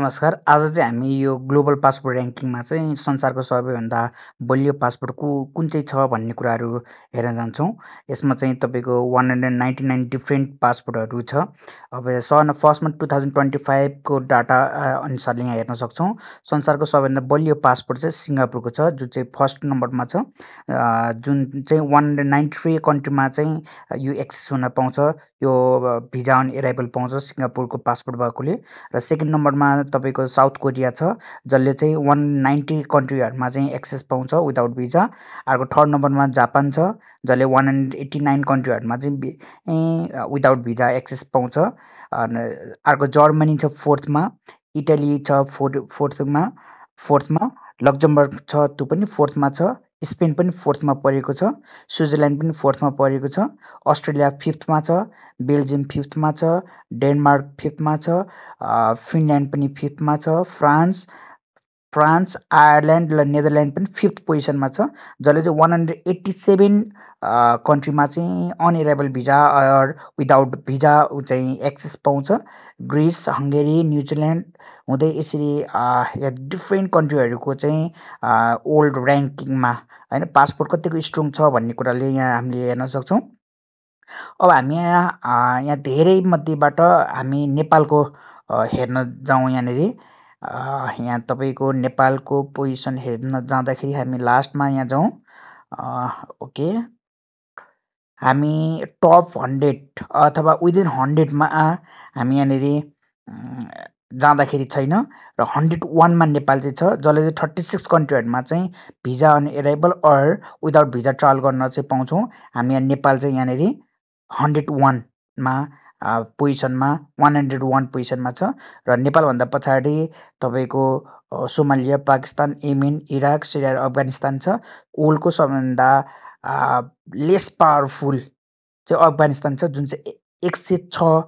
नमस्कार। आज चाहिँ हामी यो ग्लोबल पासपोर्ट ऱ्याङ्किङमा चाहिँ संसारको सबैभन्दा बलियो पासपोर्ट कुन चाहिँ छ भन्ने कुराहरू हेर्न जान्छौँ। यसमा चाहिँ तपाईँको 199 डिफ्रेन्ट पासपोर्टहरू छ। अब फर्स्टमा 2025 को डाटा अनुसारले यहाँ हेर्न सक्छौँ। संसारको सबैभन्दा बलियो पासपोर्ट चाहिँ सिङ्गापुरको छ, जुन चाहिँ फर्स्ट नम्बरमा छ। जुन चाहिँ 193 कन्ट्रीमा चाहिँ यो एक्सेस हुन पाउँछ। यो भिजा अन एराइभल पाउँछ सिङ्गापुरको पासपोर्ट भएकोले। र सेकेन्ड नम्बरमा तपाईँको साउथ कोरिया छ, जसले चाहिँ 190 कन्ट्रीहरूमा चाहिँ एक्सेस पाउँछ विदाउट भिजा। अर्को थर्ड नम्बरमा जापान छ, जसले 189 कन्ट्रीहरूमा चाहिँ विदाउट भिजा एक्सेस पाउँछ। अर्को जर्मनी छ फोर्थमा, इटली छ फोर्थमा, लक्जमबर्ग छ त्यो पनि फोर्थमा छ, स्पेन पनि फोर्थमा परेको छ, स्विजरल्यान्ड पनि फोर्थमा परेको छ, अस्ट्रेलिया फिफ्थमा छ, बेल्जियम फिफ्थमा छ, डेनमार्क फिफ्थमा छ, फिनल्यान्ड पनि फिफ्थमा छ, फ्रान्स, आयरल्यान्ड र नेदरल्यान्ड पनि फिफ्थ पोजिसनमा छ, जसले चाहिँ 187 कन्ट्रीमा चाहिँ अनएराइभल भिजा विदाउट भिजा चाहिँ एक्सेस पाउँछ। ग्रिस, हङ्गेरी, न्युजिल्यान्ड हुँदै यसरी डिफ्रेन्ट कन्ट्रीहरूको चाहिँ ओल्ड ऱ्याङ्किङमा होइन पासपोर्ट कतिको स्ट्रङ छ भन्ने कुराले यहाँ हामीले हेर्न सक्छौँ। अब हामी यहाँ धेरै मध्येबाट हामी नेपालको हेर्न जाउँ। यहाँनिर यहाँ तपाईँको नेपालको पोजिसन हेर्न जाँदाखेरि हामी लास्टमा यहाँ जाउँ। ओके, हामी टप 100 अथवा विदिन 100मा हामी यहाँनिर जाँदाखेरि छैन र 101मा नेपाल चाहिँ छ, जसले चाहिँ 36 कन्ट्रीहरूमा चाहिँ visa on arrival or without visa travel गर्न चाहिँ पाउँछौँ। हामी यहाँ नेपाल चाहिँ यहाँनिर 101मा पोजिसनमा 101 पोजिसनमा छ। र नेपालभन्दा पछाडि तपाईँको सोमालिया, पाकिस्तान, येमेन, इराक, सिरिया र अफगानिस्तान छ। वर्ल्डको सबैभन्दा लेस पावरफुल चाहिँ अफगानिस्तान छ, जुन चाहिँ 106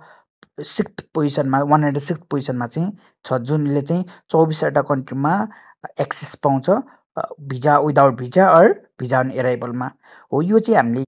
सिक्स्थ पोजिसनमा 106 पोजिसनमा चाहिँ छ, जुनले चाहिँ 24वटा कन्ट्रीमा एक्सेस पाउँछ visa without visa or visa on एराइभलमा हो। यो चाहिँ हामीले